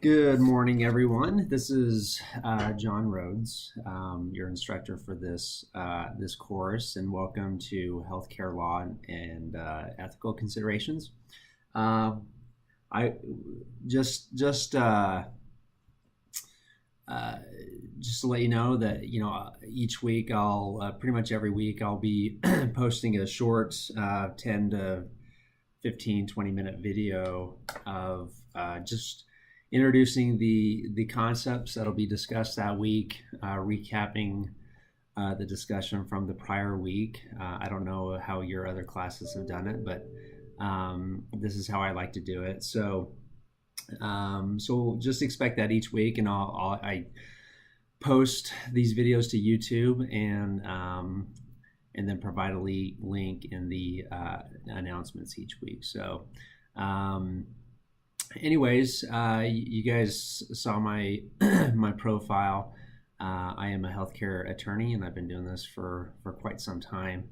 Good morning, everyone. This is John Rhodes, your instructor for this course, and welcome to Healthcare Law and Ethical Considerations. I just to let you know that each week I'll pretty much every week I'll be posting a short 10 to 15, 20-minute video of just introducing the concepts that'll be discussed that week, recapping the discussion from the prior week. I don't know how your other classes have done it, but this is how I like to do it. So just expect that each week, and I post these videos to YouTube and then provide a link in the announcements each week. So anyways, you guys saw my my profile. I am a healthcare attorney, and I've been doing this for quite some time,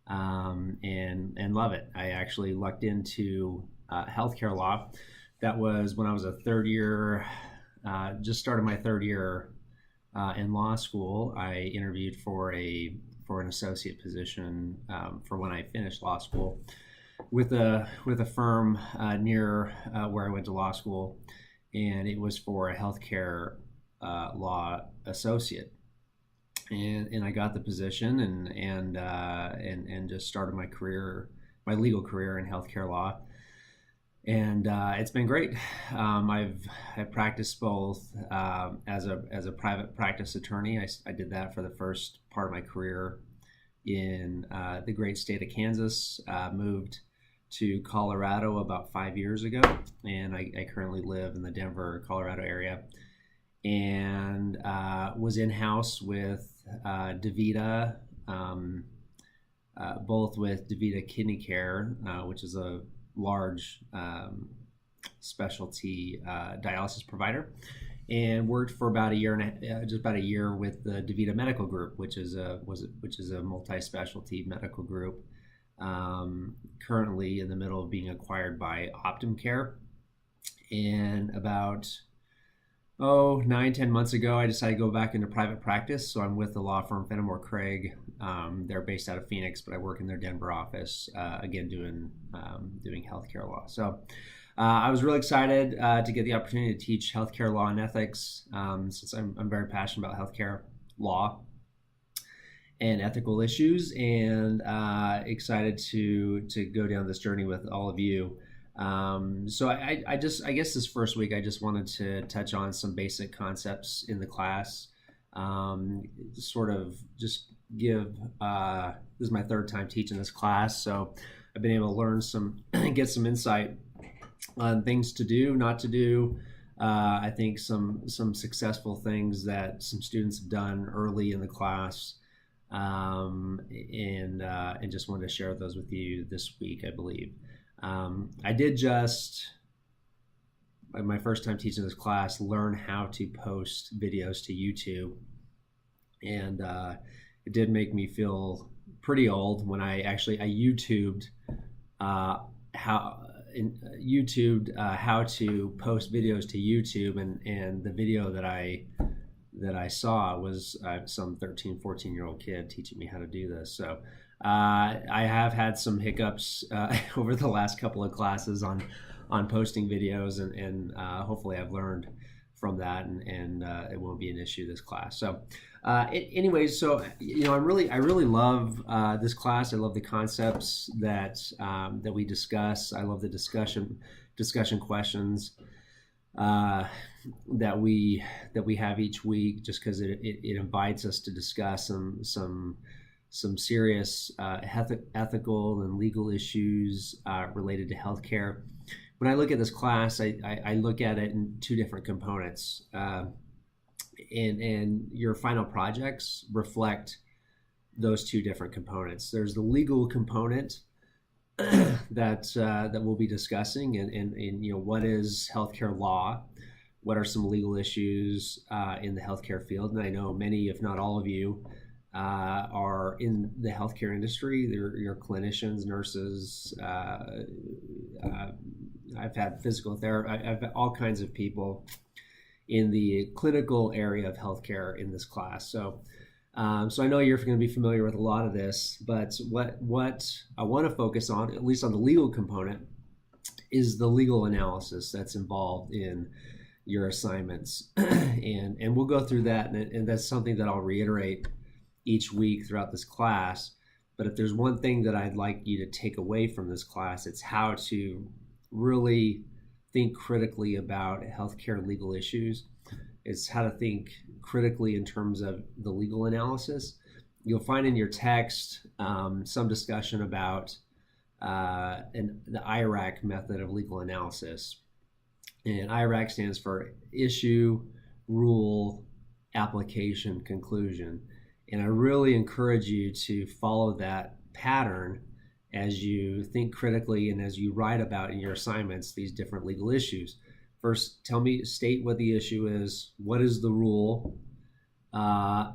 and love it. I actually lucked into healthcare law. That was when I was a third year, just started my third year in law school. I interviewed for an associate position for when I finished law school with a firm near where I went to law school, and it was for a healthcare law associate, and I got the position and just started my legal career in healthcare law, and it's been great. I've practiced both as a private practice attorney. I did that for the first part of my career in the great state of Kansas. Moved to Colorado about 5 years ago, and I currently live in the Denver, Colorado area, and was in-house with DaVita, both with DaVita Kidney Care, which is a large specialty dialysis provider, and worked for about a year just about a year with the DaVita Medical Group, which is a multi-specialty medical group. Currently in the middle of being acquired by Optum Care, and about 9-10 months ago I decided to go back into private practice. So I'm with the law firm Fenimore Craig. They're based out of Phoenix, but I work in their Denver office, again doing healthcare law. So I was really excited to get the opportunity to teach healthcare law and ethics, since I'm very passionate about healthcare law and ethical issues, and excited to go down this journey with all of you. So I guess this first week I just wanted to touch on some basic concepts in the class. Sort of just give this is my third time teaching this class, so I've been able to learn get some insight on things to do, not to do. I think some successful things that some students have done early in the class. And just wanted to share those with you this week, I believe. I did just, my first time teaching this class, learn how to post videos to YouTube, and it did make me feel pretty old when I YouTubed how to post videos to YouTube, and the video that I saw was some 13-14-year-old kid teaching me how to do this. So I have had some hiccups over the last couple of classes on posting videos, and hopefully I've learned from that, and it won't be an issue this class. So anyways, so I really love this class. I love the concepts that we discuss. I love the discussion questions that we have each week, just because it invites us to discuss some serious ethical and legal issues related to healthcare. When I look at this class, I look at it in two different components, and your final projects reflect those two different components. There's the legal component that we'll be discussing, and what is healthcare law, what are some legal issues in the healthcare field. And I know many, if not all of you, are in the healthcare industry. You're clinicians, nurses. I've had physical therapy. I've had all kinds of people in the clinical area of healthcare in this class. So I know you're going to be familiar with a lot of this, but what I want to focus on, at least on the legal component, is the legal analysis that's involved in your assignments. and we'll go through that, and that's something that I'll reiterate each week throughout this class. But if there's one thing that I'd like you to take away from this class, it's how to really think critically about healthcare legal issues. It's how to think critically in terms of the legal analysis. You'll find in your text some discussion about the IRAC method of legal analysis. And IRAC stands for issue, rule, application, conclusion. And I really encourage you to follow that pattern as you think critically and as you write about in your assignments these different legal issues. First, state what the issue is. What is the rule? And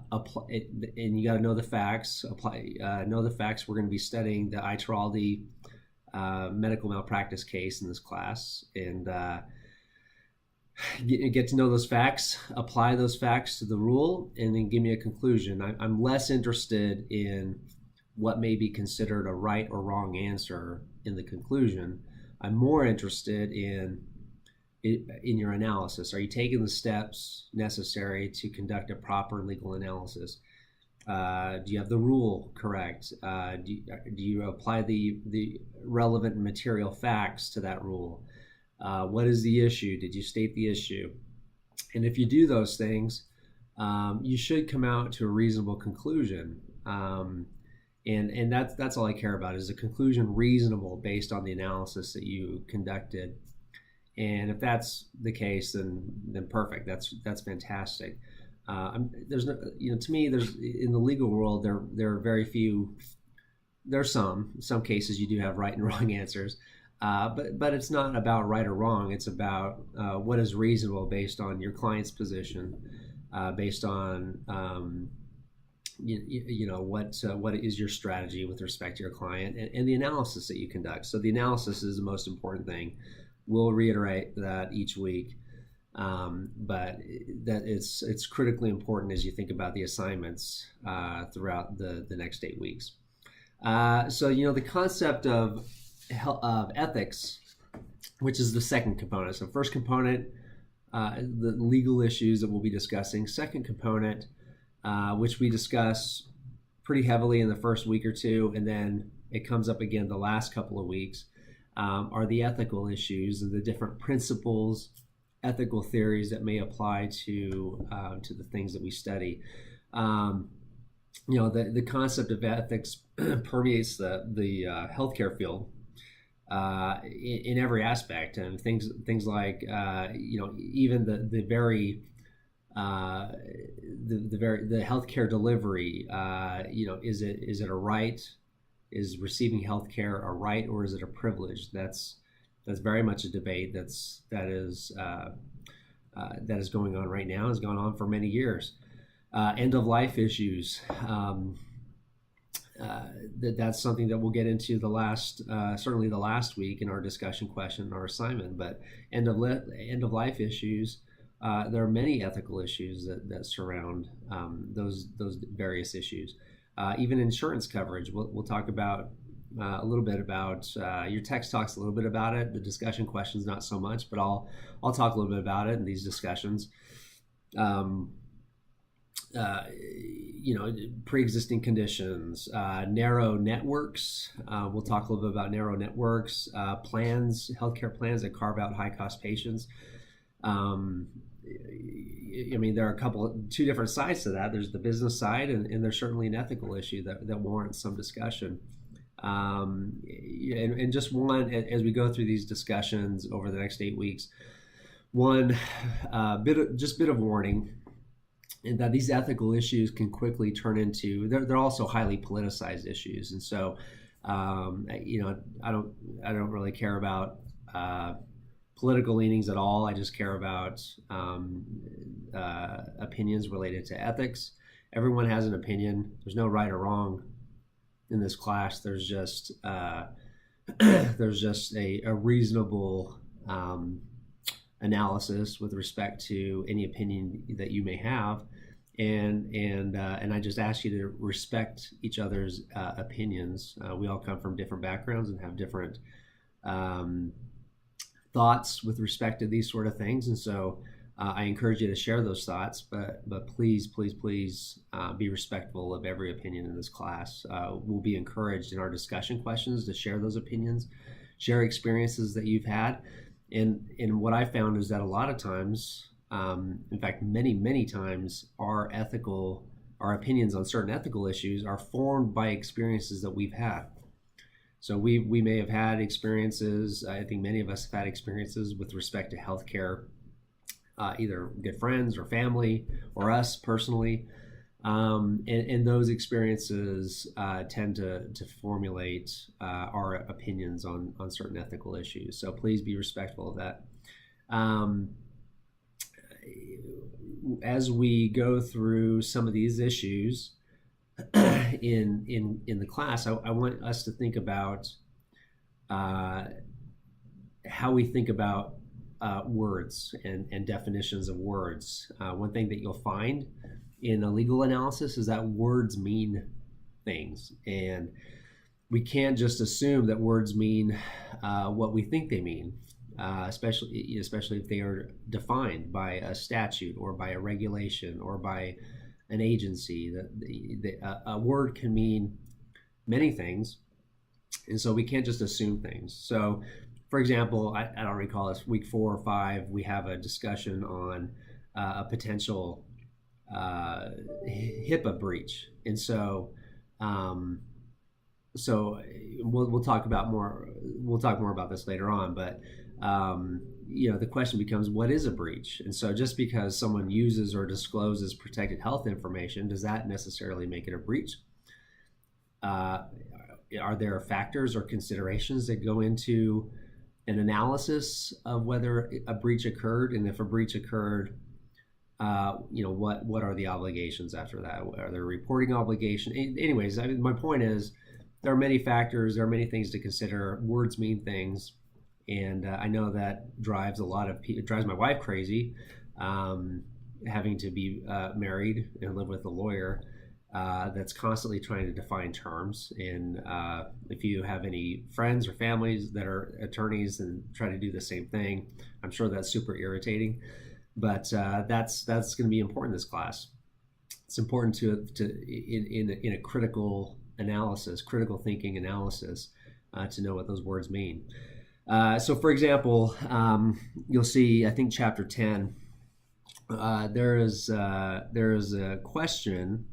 you got to know the facts. Know the facts. We're going to be studying the Aitraldi medical malpractice case in this class, and get to know those facts, apply those facts to the rule, and then give me a conclusion. I'm less interested in what may be considered a right or wrong answer in the conclusion. I'm more interested in your analysis. Are you taking the steps necessary to conduct a proper legal analysis? Do you have the rule correct? Do you apply the relevant material facts to that rule? What is the issue? Did you state the issue? And if you do those things, you should come out to a reasonable conclusion. And that's all I care about, is a conclusion reasonable based on the analysis that you conducted. And if that's the case, then perfect. That's fantastic. There's no, to me, there's, in the legal world, there are very few. There's some cases you do have right and wrong answers, but it's not about right or wrong. It's about what is reasonable based on your client's position, based on what is your strategy with respect to your client, and the analysis that you conduct. So the analysis is the most important thing. We'll reiterate that each week, but that it's critically important as you think about the assignments throughout the next 8 weeks. So the concept of ethics, which is the second component. So first component, the legal issues that we'll be discussing. Second component, which we discuss pretty heavily in the first week or two, and then it comes up again the last couple of weeks, are the ethical issues and the different principles, ethical theories that may apply to the things that we study. The concept of ethics permeates the healthcare field in every aspect, and things like even the healthcare delivery. Is it a right? Is receiving healthcare a right, or is it a privilege? That's very much a debate that is going on right now. Has gone on for many years. End of life issues. That's something that we'll get into certainly the last week in our discussion question, our assignment. But end of life issues. There are many ethical issues that surround those various issues. Even insurance coverage. We'll talk about a little bit about. Your text talks a little bit about it. The discussion questions not so much, but I'll talk a little bit about it in these discussions. Pre-existing conditions, narrow networks. We'll talk a little bit about narrow networks, healthcare plans that carve out high-cost patients. There are two different sides to that. There's the business side, and there's certainly an ethical issue that warrants some discussion. And just one, as we go through these discussions over the next 8 weeks, one bit of warning, and that these ethical issues can quickly turn into, they're also highly politicized issues. And so, I don't really care about political leanings at all. I just care about opinions related to ethics. Everyone has an opinion. There's no right or wrong in this class. There's just a reasonable analysis with respect to any opinion that you may have, and I just ask you to respect each other's opinions. We all come from different backgrounds and have different thoughts with respect to these sort of things, and so I encourage you to share those thoughts, but please be respectful of every opinion in this class. We'll be encouraged in our discussion questions to share those opinions, share experiences that you've had, and what I found is that a lot of times, in fact, many times, our opinions on certain ethical issues are formed by experiences that we've had. So we may have had experiences. I think many of us have had experiences with respect to healthcare, either good friends or family or us personally, and those experiences tend to formulate our opinions on certain ethical issues. So please be respectful of that. As we go through some of these issues in the class, I want us to think about how we think about words and definitions of words. One thing that you'll find in a legal analysis is that words mean things, and we can't just assume that words mean what we think they mean, especially if they are defined by a statute or by a regulation or by an agency. A word can mean many things, and so we can't just assume things. So, for example, I don't recall, it's week 4 or 5, we have a discussion on a potential HIPAA breach, and so we'll talk more about this later on. But the question becomes, what is a breach? And so, just because someone uses or discloses protected health information, does that necessarily make it a breach? Are there factors or considerations that go into an analysis of whether a breach occurred? And if a breach occurred, what are the obligations after that? Are there reporting obligations? Anyways, my point is, there are many factors, there are many things to consider. Words mean things, and I know that drives it drives my wife crazy, having to be married and live with a lawyer that's constantly trying to define terms. And if you have any friends or families that are attorneys and try to do the same thing, I'm sure that's super irritating. But that's going to be important in this class. It's important to in a critical analysis, critical thinking analysis, to know what those words mean. So, for example, you'll see, I think, chapter 10. There is a question.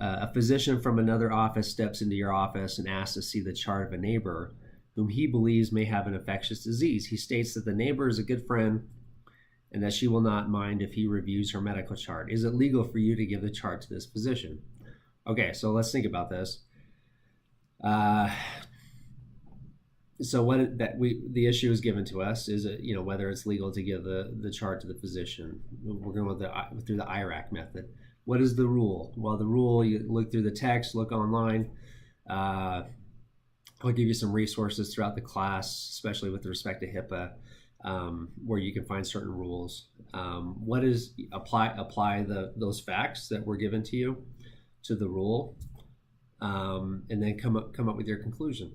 A physician from another office steps into your office and asks to see the chart of a neighbor whom he believes may have an infectious disease. He states that the neighbor is a good friend and that she will not mind if he reviews her medical chart. Is it legal for you to give the chart to this physician? Okay, so let's think about this. The issue is given to us is whether it's legal to give the chart to the physician. We're going through the IRAC method. What is the rule? Well, the rule, you look through the text, look online. I'll give you some resources throughout the class, especially with respect to HIPAA, where you can find certain rules. What is apply those facts that were given to you to the rule, and then come up with your conclusion.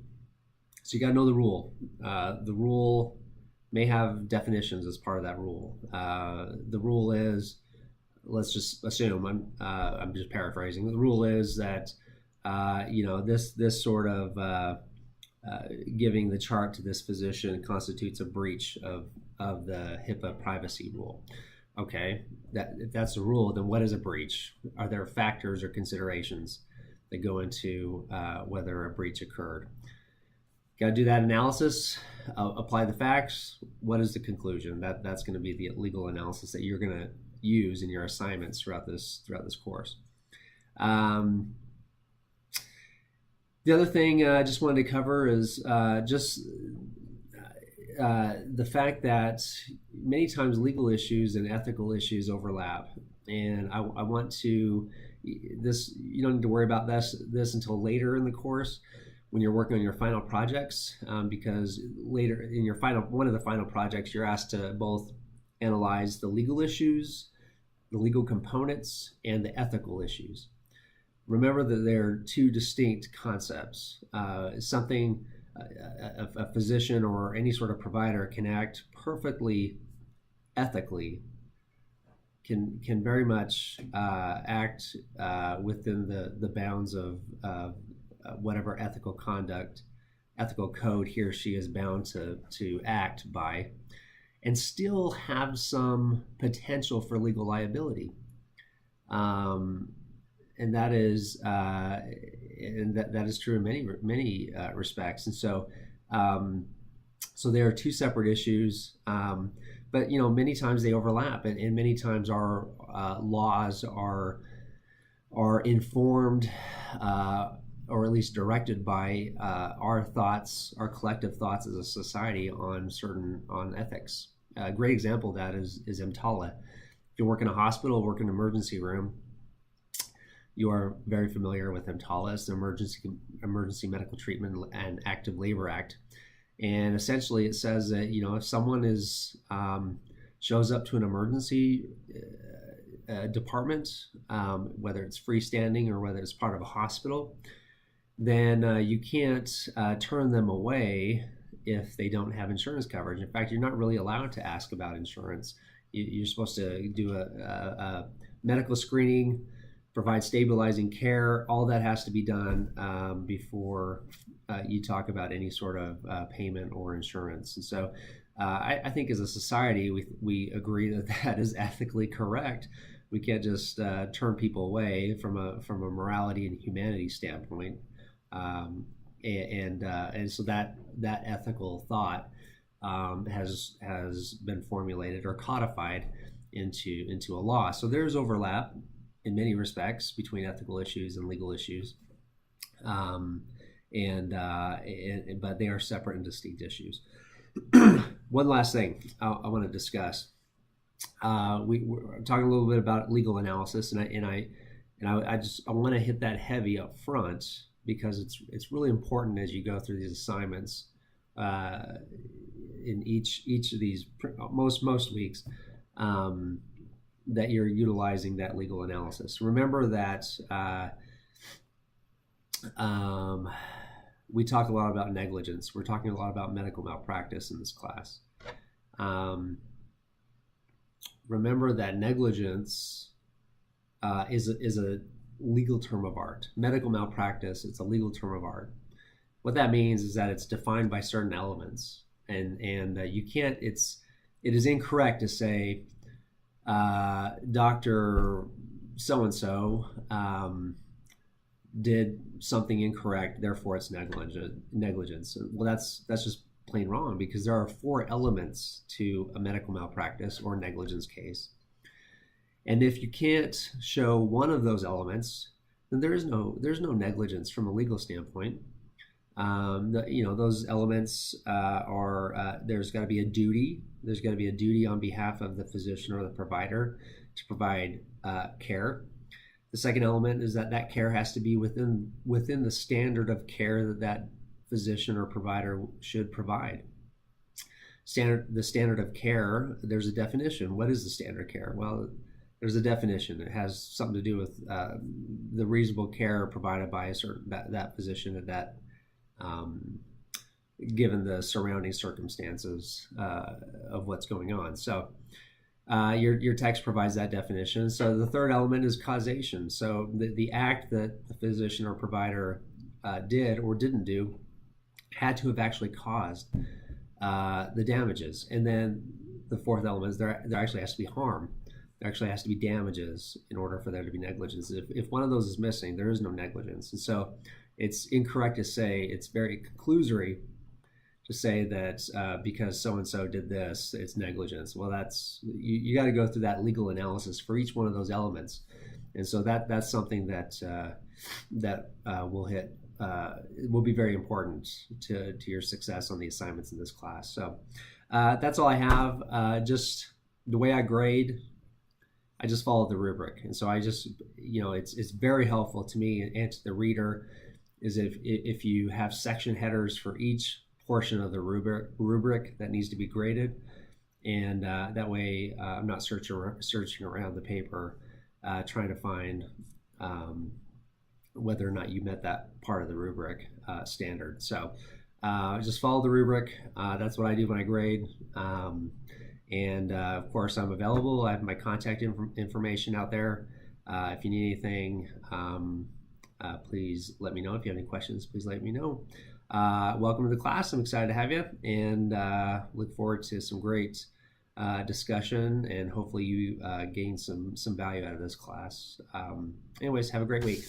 So you got to know the rule. The rule may have definitions as part of that rule. The rule is, let's just assume, I'm just paraphrasing. The rule is that this sort of giving the chart to this physician constitutes a breach of the HIPAA privacy rule. Okay, if that's the rule, then what is a breach? Are there factors or considerations that go into whether a breach occurred? Got to do that analysis, apply the facts. What is the conclusion? That's going to be the legal analysis that you're going to use in your assignments throughout this course. The other thing I just wanted to cover is the fact that many times legal issues and ethical issues overlap, and I want to this. You don't need to worry about this until later in the course, when you're working on your final projects, because later in your one of the final projects, you're asked to both analyze the legal issues, the legal components, and the ethical issues. Remember that they're two distinct concepts. A physician or any sort of provider can act perfectly ethically, can very much act within the bounds of whatever ethical code he or she is bound to act by, and still have some potential for legal liability. And that is true in many respects. And so there are two separate issues, but many times they overlap, and many times our laws are informed or at least directed by our thoughts, our collective thoughts as a society on ethics. A great example of that is EMTALA. If you work in a hospital, work in an emergency room, you are very familiar with EMTALA. It's the Emergency Medical Treatment and Active Labor Act. And essentially it says that, if someone shows up to an emergency department, whether it's freestanding or whether it's part of a hospital, then you can't turn them away if they don't have insurance coverage. In fact, you're not really allowed to ask about insurance. You're supposed to do a medical screening, provide stabilizing care. All that has to be done before you talk about any sort of payment or insurance. And so I think as a society, we agree that is ethically correct. We can't just turn people away from a morality and humanity standpoint. And so that ethical thought has been formulated or codified into a law. So there's overlap in many respects between ethical issues and legal issues, but they are separate and distinct issues. One last thing I want to discuss. We're talking a little bit about legal analysis, and I want to hit that heavy up front, because it's really important as you go through these assignments in each of these most weeks, that you're utilizing that legal analysis. Remember that we talk a lot about negligence. We're talking a lot about medical malpractice in this class. Remember that negligence is a legal term of art. Medical malpractice, it's a legal term of art. What that means is that it's defined by certain elements, and you can't. It is incorrect to say Dr. So-and-so did something incorrect, therefore it's negligence. Well, that's just plain wrong, because there are 4 elements to a medical malpractice or negligence case. And if you can't show one of those elements, then there's no negligence from a legal standpoint. Those elements are there's got to be a duty. There's got to be a duty on behalf of the physician or the provider to provide care. The second element is that care has to be within the standard of care that physician or provider should provide. The standard of care, there's a definition. What is the standard of care? Well, there's a definition. It has something to do with the reasonable care provided by that physician at that given the surrounding circumstances of what's going on. So your text provides that definition. So the third element is causation. So the act that the physician or provider did or didn't do had to have actually caused the damages. And then the fourth element is there actually has to be harm. There actually has to be damages in order for there to be negligence. If one of those is missing, there is no negligence. And so it's incorrect to say, it's very conclusory to say that because so-and-so did this, it's negligence. Well, you got to go through that legal analysis for each one of those elements. And so that's something that will be very important to your success on the assignments in this class. So that's all I have. Just the way I grade, I just follow the rubric. And so I just, it's very helpful to me and to the reader is if you have section headers for each portion of the rubric that needs to be graded. And that way I'm not searching around the paper trying to find whether or not you met that part of the rubric standard. So just follow the rubric. That's what I do when I grade. And of course, I'm available. I have my contact information out there. If you need anything, please let me know. If you have any questions, please let me know. Welcome to the class. I'm excited to have you, and look forward to some great discussion, and hopefully you gain some value out of this class. Anyways, have a great week.